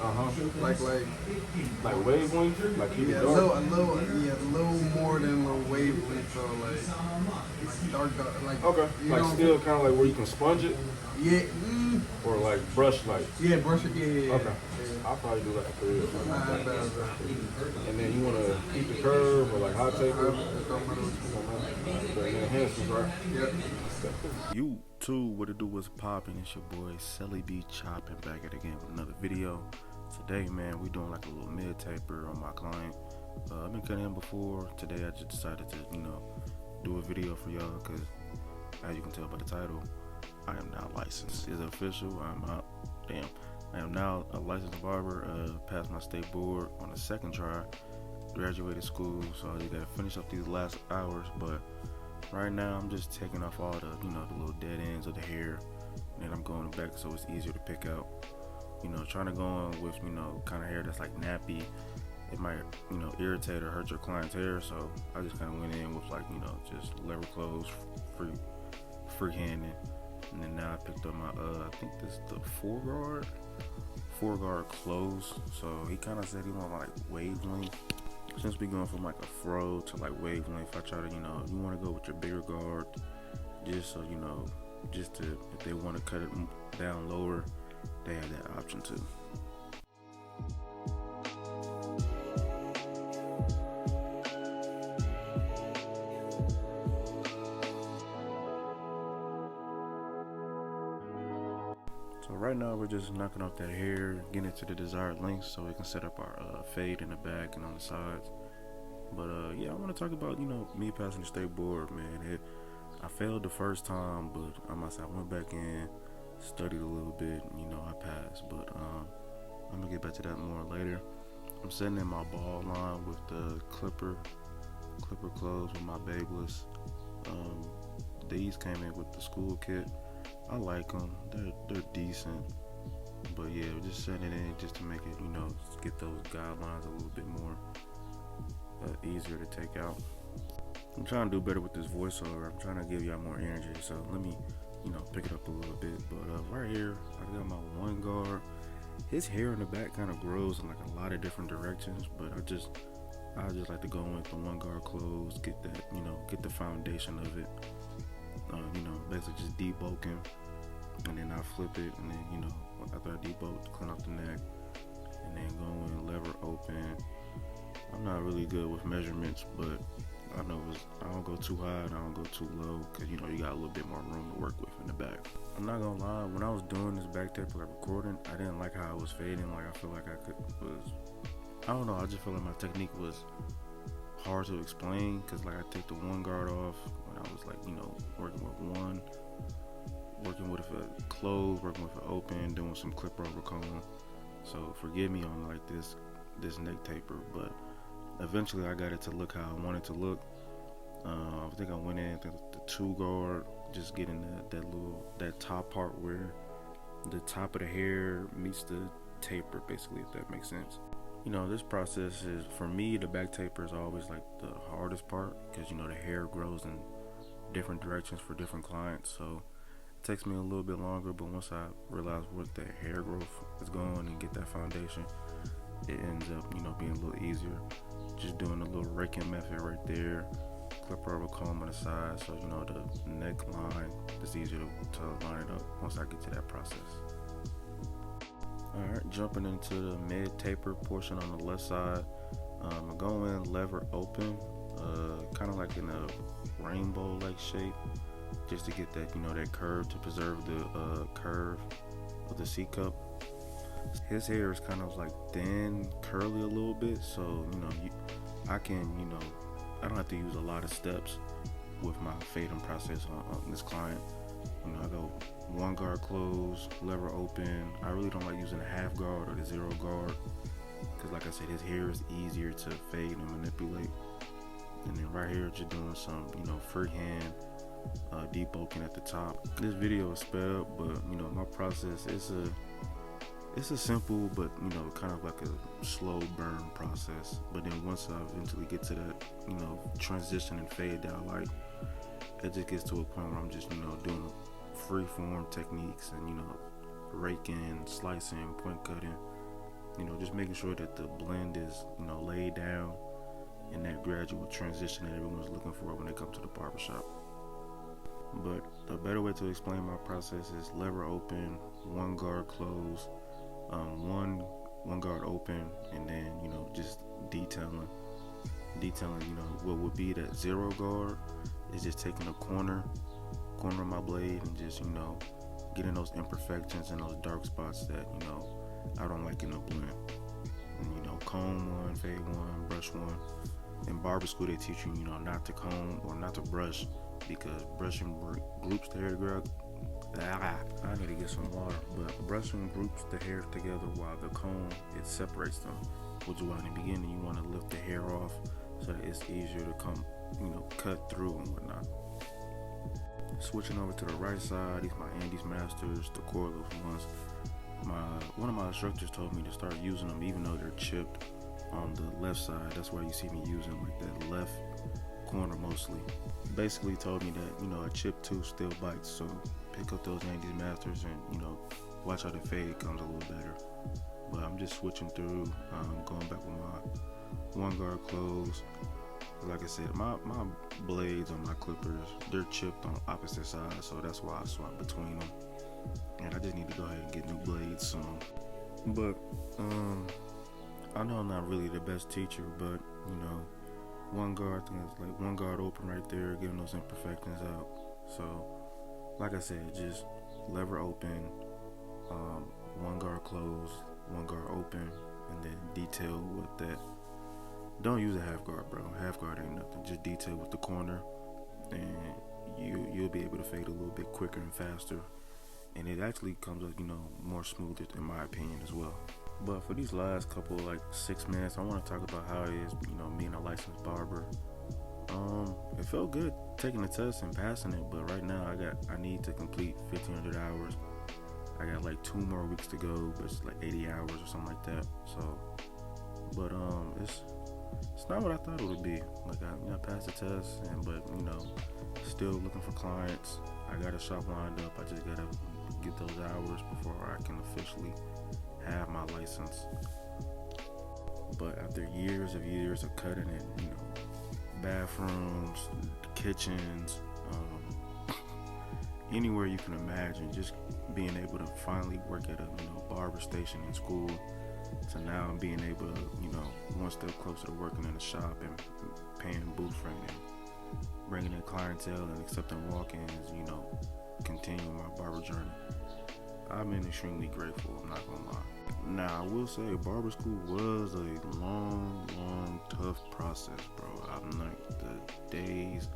Like wavelength, like keep it yeah, dark. a little more than a wavelength, so like dark, like Okay, you like know, still kind of like where you can sponge it, yeah, or like brush like. yeah, brush it, yeah. Okay, I'll probably do like a 3 or something like that. I And then you want to keep the curve or like hot taper. don't matter what The enhancements, right? Yep. YouTube, what it do, what's poppin'? It's your boy CellyyBeChoppin back at again with another video. Today, man, we doing like a little mid taper on my client. I've been cutting him before. Today, I just decided to, do a video for y'all because, as you can tell by the title, I am now licensed. Is it official? I am now a licensed barber. Passed my state board on the second try. Graduated school, so I just gotta finish up these last hours. But right now, I'm just taking off all the, the little dead ends of the hair, and then I'm going back so it's easier to pick out. Trying to go on with, kind of hair that's like nappy, it might, irritate or hurt your client's hair. So I just kind of went in with like, just lever close, freehanding, and then now I picked up my, I think this is the four guard close. So he kind of said he want like wavelength. Since we going from like a fro to like wavelength, I try to, you want to go with your bigger guard, just so just to, if they want to cut it down lower, they have that option too. So right now we're just knocking off that hair, getting it to the desired length so we can set up our fade in the back and on the sides. But yeah, I want to talk about, me passing the state board, man. I failed the first time, but I went back in, studied a little bit, I passed. But I'm gonna get back to that more later. I'm setting in my ball line with the clipper clothes with my babeless. These came in with the school kit. I like them. They're decent. But yeah, we're just setting it in just to make it, get those guidelines a little bit more easier to take out. I'm trying to do better with this voiceover. I'm trying to give y'all more energy. So let me, pick it up a little bit. But right here, I got my one guard. His hair in the back kind of grows in like a lot of different directions, but I just like to go in with the one guard close, get that, get the foundation of it. Basically just debulking, and then I flip it, and then after I debulk, clean off the neck, and then go in lever open. I'm not really good with measurements, but I know I don't go too high and I don't go too low, because you got a little bit more room to work with in the back. I'm not gonna lie, when I was doing this back taper, like recording, I didn't like how I was fading. Like I feel like I don't know, I just feel like my technique was hard to explain, because like I take the one guard off when I was like, working with one, working with a closed, working with an open, doing some clipper over comb. So forgive me on like this neck taper, but eventually I got it to look how I wanted to look. I think I went in the two guard, just getting that top part where the top of the hair meets the taper, basically, if that makes sense. This process is, for me, the back taper is always like the hardest part, because the hair grows in different directions for different clients. So it takes me a little bit longer, but once I realize where the hair growth is going and get that foundation, it ends up being a little easier. Just doing a little raking method right there, clipper over comb on the side, so the neckline is easier to line it up once I get to that process. Alright, jumping into the mid taper portion on the left side. I'm going lever open, kind of like in a rainbow like shape, just to get that that curve, to preserve the curve of the C cup. His hair is kind of like thin, curly a little bit, so I can I don't have to use a lot of steps with my fading process on this client. I go one guard close, lever open. I really don't like using a half guard or the zero guard, because like I said, his hair is easier to fade and manipulate. And then right here, just doing some freehand debulking at the top. This video is sped, but my process is it's a simple but kind of like a slow burn process. But then once I eventually get to that transition and fade that I like, it just gets to a point where I'm just doing free form techniques and raking, slicing, point cutting, just making sure that the blend is, laid down in that gradual transition that everyone's looking for when they come to the barbershop. But a better way to explain my process is lever open, one guard close, one guard open, and then just detailing. What would be that zero guard is just taking a corner of my blade and just getting those imperfections and those dark spots that I don't like in the blend. And, comb one, fade one, brush one. In barber school, they teach you, not to comb or not to brush, because brushing groups the hair grab. I need to get some water. But brushing groups the hair together while the comb, it separates them. Which is why in the beginning you want to lift the hair off so that it's easier to come, cut through and whatnot. Switching over to the right side, these my Andes Masters, the cordless ones. One of my instructors told me to start using them even though they're chipped on the left side. That's why you see me using like that left corner mostly. Basically told me that a chipped tooth still bites, so pick up those Andes Masters and watch how the fade comes a little better. But I'm just switching through, going back with my one guard close. Like I said, my blades on my clippers, they're chipped on opposite sides, so that's why I swap between them. And I just need to go ahead and get new blades soon. But I know I'm not really the best teacher, but one guard thing is like one guard open right there, giving those imperfections out. So like I said, just lever open, one guard close, one guard open, and then detail with that. Don't use a half guard, bro. Half guard ain't nothing. Just detail with the corner, and you'll be able to fade a little bit quicker and faster. And it actually comes up, more smoother in my opinion as well. But for these last couple 6 minutes, I want to talk about how it is, being a licensed barber. It felt good taking the test and passing it, but right now I need to complete 1,500 hours. I got 2 more weeks to go, but it's 80 hours or something like that. So, but it's not what I thought it would be. I passed the test, but still looking for clients. I got a shop lined up. I just gotta get those hours before I can officially have my license. But after years of cutting it, bathrooms, kitchens, anywhere you can imagine, just being able to finally work at a barber station in school. So now I'm being able to, one step closer to working in a shop and paying booth rent and bringing in clientele and accepting walk-ins, continuing my barber journey. I've been extremely grateful, I'm not gonna lie. Now, I will say barber school was a long, tough process, bro. I'm the days,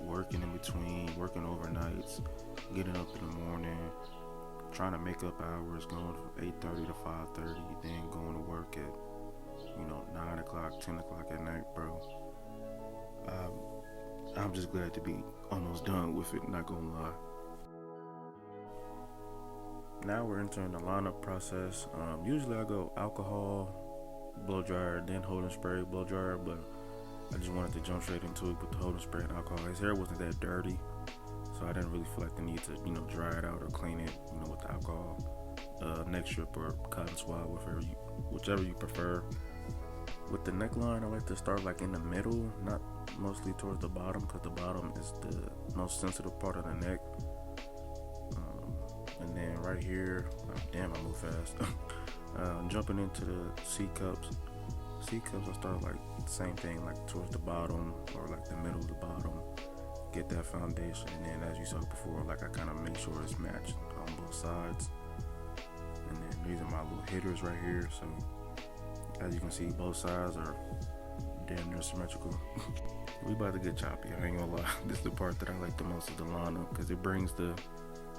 working in between, working overnights, getting up in the morning, trying to make up hours, going from 8:30 to 5:30, then going to work at 9 o'clock, 10 o'clock at night, bro. I'm just glad to be almost done with it, not gonna lie. Now we're entering the lineup process. Usually I go alcohol, blow dryer, then holding spray, blow dryer, but I just wanted to jump straight into it with the holding spray and alcohol. His hair wasn't that dirty, so I didn't really feel like the need to, dry it out or clean it, with the alcohol, neck strip or cotton swab, whichever you prefer. With the neckline, I like to start in the middle, not mostly towards the bottom, because the bottom is the most sensitive part of the neck. And then right here, damn, I move fast. Jumping into the C cups. C cups, I start the same thing, towards the bottom or the middle of the bottom. Get that foundation, and then as you saw before, I kind of make sure it's matched on both sides. And then these are my little hitters right here. So as you can see, both sides are damn near symmetrical. We about to get choppy, I ain't gonna lie. This is the part that I like the most of the lineup, because it brings the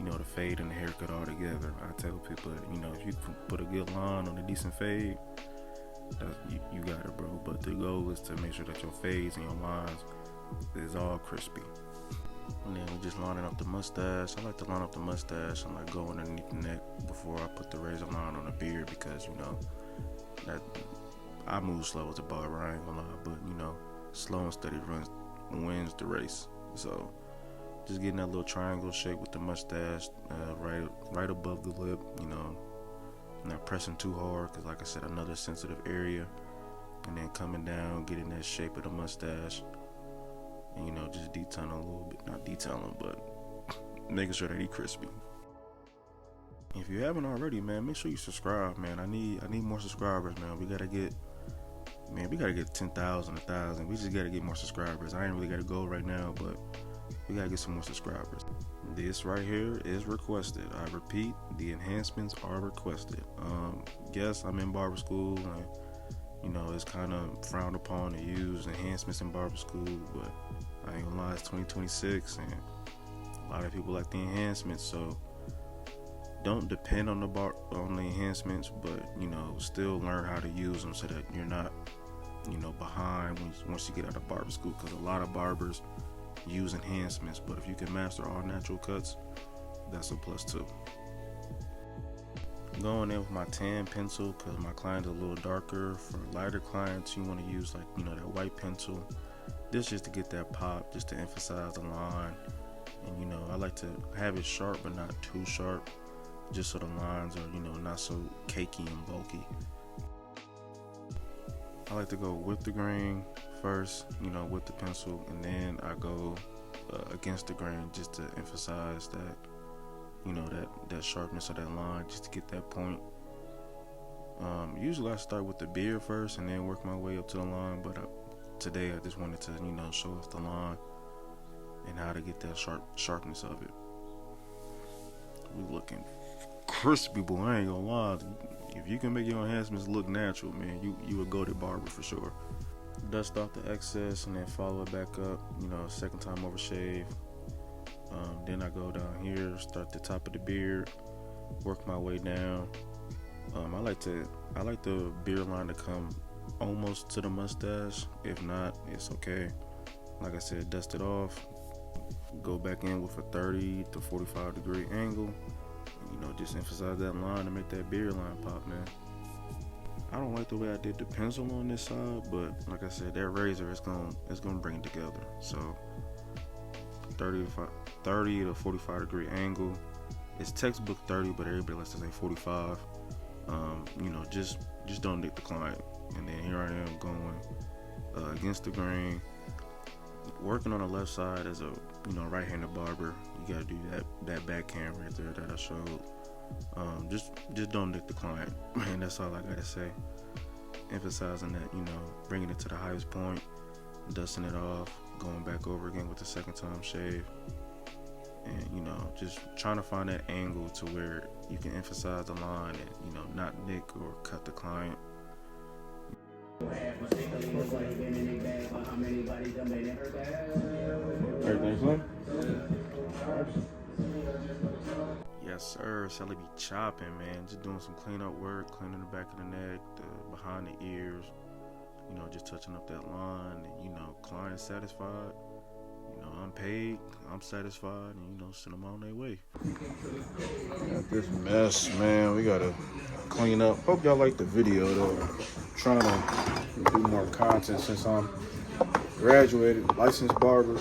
the fade and the haircut all together. I tell people that, if you can put a good line on a decent fade, you got it, bro. But the goal is to make sure that your fades and your lines is all crispy. And then we're just lining up the mustache. I like to line up the mustache and go underneath the neck before I put the razor line on the beard, because that I move slow as a barber, I ain't gonna lie, but slow and steady wins the race. So just getting that little triangle shape with the mustache, right above the lip, not pressing too hard, because like I said, another sensitive area. And then coming down, getting that shape of the mustache, and you know, just detailing a little bit, not detailing, but making sure that he crispy. If you haven't already, man, make sure you subscribe, man. I need more subscribers, man. We gotta get 10,000, 1,000. We just gotta get more subscribers. I ain't really got a goal right now, but we gotta get some more subscribers. This right here is requested. I repeat, the enhancements are requested. Yes, I'm in barber school, and you know, it's kind of frowned upon to use enhancements in barber school, but I ain't gonna lie, it's 2026, and a lot of people like the enhancements, so don't depend on the enhancements, but you know, still learn how to use them so that you're not, you know, behind once you get out of barber school, because a lot of barbers use enhancements, but if you can master all natural cuts, that's a plus too. Going in with my tan pencil, because my client is a little darker. For lighter clients, you want to use, like, you know, that white pencil. This just to get that pop, just to emphasize the line. And you know, I like to have it sharp but not too sharp, just so the lines are, you know, not so cakey and bulky. I like to go with the grain first, you know, with the pencil, and then I go against the grain just to emphasize that, you know, that sharpness of that line, just to get that point. Usually I start with the beard first and then work my way up to the line, but today I just wanted to, you know, show off the line and how to get that sharpness of it. We looking crispy, boy. I ain't gonna lie. If you can make your enhancements look natural, man, you would go to barber for sure. Dust off the excess and then follow it back up. You know, second time over shave. Then I go down here, start the top of the beard, work my way down. I like the beard line to come almost to the mustache. If not, it's okay. Like I said, dust it off. Go back in with a 30 to 45 degree angle. You know, just emphasize that line to make that beard line pop, man. I don't like the way I did the pencil on this side, but like I said, that razor is gonna bring it together. So 30 to 45 degree angle. It's textbook 30, but everybody likes to say 45. You know, just don't nick the client. And then here I am going against the grain, working on the left side as a, you know, right-handed barber. You gotta do that backhand right there that I showed. Just don't nick the client, and that's all I gotta say. Emphasizing that, you know, bringing it to the highest point, dusting it off, going back over again with the second time shave, and you know, just trying to find that angle to where you can emphasize the line and, you know, not nick or cut the client. Everything's fine? Yes, sir. CellyyBeChoppin, man. Just doing some cleanup work, cleaning the back of the neck, behind the ears. You know, just touching up that line. And, you know, client satisfied. You know, I'm paid. I'm satisfied. And, you know, send them on their way. Got this mess, man. We gotta clean up. Hope y'all like the video, though. Trying to do more content since I'm graduated, licensed barber.